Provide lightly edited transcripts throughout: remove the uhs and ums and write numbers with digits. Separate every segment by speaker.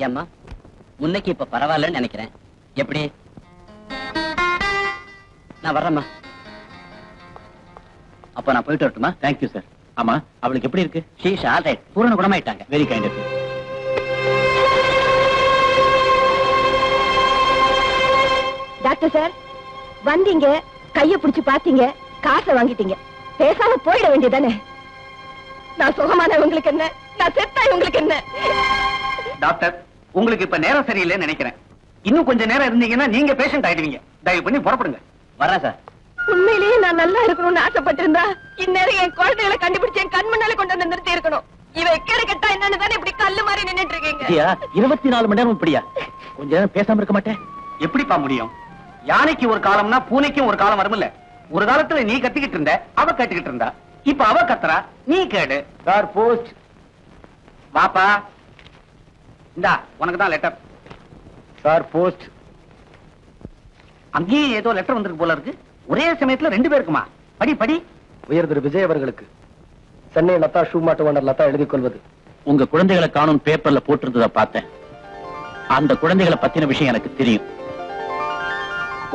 Speaker 1: ஏம்மா முன்னைக்கு இப்ப பரவாயில்லன்னு நினைக்கிறேன். எப்படி? நான் வர்றேம்மா. அப்ப நான் போயிட்டு வரட்டுமா?
Speaker 2: Thank you sir. ஆமா, அவளுக்கு எப்படி இருக்கு?
Speaker 1: She's all right. பூரண குணமாயிட்டாங்க.
Speaker 2: Very kind of you.
Speaker 3: Doctor sir வந்தீங்க, கைய பிடிச்சு பாத்தீங்க, காசை வாங்கிட்டீங்க, பேசாம போயிட வேண்டியதானே? நான் சுகமான உங்களுக்கு என்ன, நான் செத்தா உங்களுக்கு என்ன?
Speaker 4: டாக்டர், உங்களுக்கு இப்ப நேரம் சரியில்லைன்னு நினைக்கிறேன். இன்னும் கொஞ்சம் நேரம் இருந்தீங்கன்னா நீங்க பேஷண்ட் ஆயிடுவீங்க. தயவு பண்ணி புறப்படுங்க.
Speaker 1: வரேன் சார்.
Speaker 3: உண்மையிலேயே நான் நல்லா இருக்கணும்னு ஆசைப்பட்டிருந்தா இந்நேரம் என் குழந்தைகளை கண்டுபிடிச்சு என் கண் முன்னால கொண்டு வந்து நிறுத்தி இருக்கணும். இவ எக்கேடு கட்டா என்னன்னு தானே இப்படி கல்லு மாதிரி நின்னுட்டு இருக்கீங்க.
Speaker 2: 24 மணி நேரம் இப்படியா? கொஞ்ச நேரம் பேசாம இருக்க மாட்டேன்?
Speaker 4: எப்படிப்பா முடியும்? யானைக்கு ஒரு காலம்னா பூனைக்கும் ஒரு காலம் வரும்ல. ஒரு காலத்துல நீ கத்திக்கிட்டு இருந்த, அவ கத்திக்கிட்டு இருந்தா. இப்ப அவ கத்துறா, நீ கேடு.
Speaker 2: Sir post.
Speaker 4: வாப்பா, இந்தா உனக்கு தான் லெட்டர்.
Speaker 2: Sir post.
Speaker 4: அங்கேயும் ஏதோ லெட்டர் வந்திருக்கு போல இருக்கு. ஒரே சமயத்துல 2 பேருக்குமா? படி படி.
Speaker 5: உயர் திரு விஜய் அவர்களுக்கு சென்னை லதா ஷூ மாட்டு ஓனர் லதா எழுதிக் கொள்வது.
Speaker 2: உங்க குழந்தைகளை காணும் பேப்பர்ல போட்டிருந்ததை பார்த்தேன். அந்த குழந்தைகளை பத்தின விஷயம் எனக்கு தெரியும்.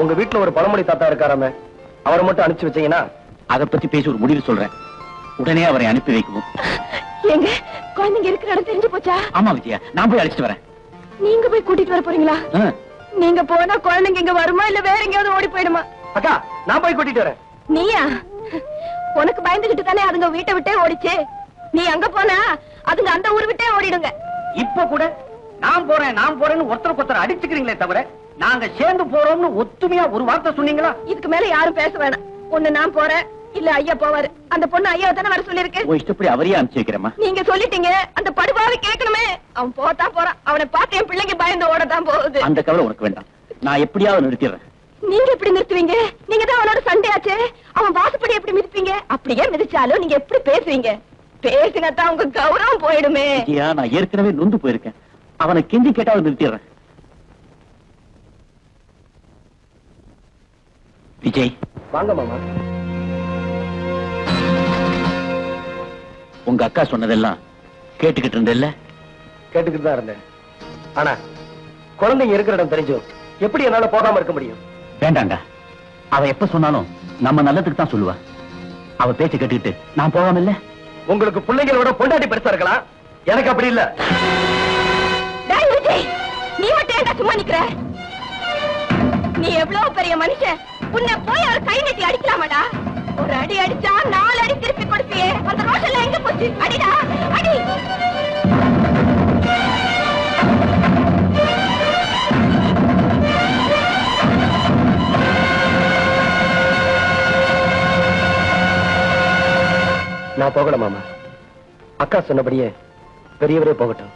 Speaker 5: உங்க வீட்டுல ஒரு பழமொழி தாத்தா இருக்காராமே, அவரை மட்டும் அனுப்பிச்சு வச்சீங்கன்னா
Speaker 2: அதை பத்தி பேசி ஒரு முடிவு சொல்றேன். உடனே அவரை அனுப்பி வைக்கவும்.
Speaker 3: எங்க குழந்தைங்க இருக்கிற இடம் தெரிஞ்சு போச்சா?
Speaker 2: ஆமா விஜயா, நான் போய் அழைச்சிட்டு வரேன்.
Speaker 3: நீங்க போய் கூட்டிட்டு வர போறீங்களா? நீங்க போனா குழந்தைங்க இங்க வருமா இல்ல வேற எங்கேயாவது ஓடி போயிடுமா?
Speaker 5: அக்கா, நான் போய் கூட்டிட்டு வரேன்.
Speaker 3: நீயா? உனக்கு பயந்துகிட்டு தானே அதுங்க வீட்டை விட்டே ஓடிச்சு. நீ அங்க போனா அதுங்க அந்த ஊர் விட்டே ஓடிடுங்க.
Speaker 4: இப்ப கூட நான் போறேன்னு ஒருத்தருக்கு ஒருத்தர் அடிச்சுக்கிறீங்களே தவிர நாங்க சேர்ந்து போறோம்னு ஒத்துமையா ஒரு வார்த்தை சொன்னீங்களா?
Speaker 3: இதுக்கு மேல யாரும் பேச வேணாம். ஒண்ணு நான் போறேன், இல்ல ஐயா போவாரு. அந்த பொண்ணு ஐயா தானே வர சொல்லிருக்கு.
Speaker 2: இஷ்டப்படி அவரையே அனுப்பிச்சு வைக்கிறேம்மா.
Speaker 3: நீங்க சொல்லிட்டீங்க, அந்த படுபாவை கேட்கணுமே. அவன் போதான் போறான். அவனை பார்த்து என் பிள்ளைங்க பயந்து ஓடத்தான் போகுது.
Speaker 2: அந்த கவலை உனக்கு வேண்டாம், நான் எப்படியாவது நிறுத்திடுறேன்.
Speaker 3: நீங்க எப்படி நிறுத்துவீங்க? நீங்க தான் அவனோட சண்டையாச்சே. அவன் வாசப்படி எப்படி மிதிப்பீங்க? அப்படியே மிதிச்சாலும் நீங்க எப்படி பேசுவீங்க? பேசினதான் உங்க கௌரவம் போயிடுமே.
Speaker 2: விஜயா, நான் ஏற்கனவே நொந்து போயிருக்கேன். அவனை கெஞ்சி கேட்டாவது நிறுத்திடுறேன். விஜய்,
Speaker 5: வாங்க மாமா.
Speaker 2: உங்க அக்கா சொன்னதெல்லாம் கேட்டுக்கிட்டு இருந்தேல்ல?
Speaker 5: கேட்டுக்கிட்டு தான் இருந்தேன். ஆனா குழந்தைங்க இருக்கிற இடம் தெரிஞ்சும் எப்படி என்னால போகாம இருக்க முடியும்?
Speaker 2: வேண்டாண்டா, அவ எப்ப சொன்னாலும் நம்ம நல்லதுக்கு தான் சொல்லுவா. அவ பேச்சு கேட்டுக்கிட்டு நான் போகாம இல்ல?
Speaker 5: உங்களுக்கு பிள்ளைங்களோட பொண்டாட்டி பெருசா இருக்கலாம், எனக்கு அப்படி இல்ல.
Speaker 3: டேய் விஜய், நீ மட்டும் ஏன்டா சும்மா நிக்கிற? நீ எவ்வளவு பெரிய மனுஷன், உன்னை போய் அவர் கை நட்டி அடிக்கலாமாடா? ஒரு அடி அடிச்சா 4 அடி திருப்பி கொடுப்பியே. அந்த ரோஷன்ல எங்க போச்சு? அடிடா, அடி.
Speaker 5: நான் போகல மாமா. அக்கா சொன்னபடியே பெரியவரே போகட்டும்.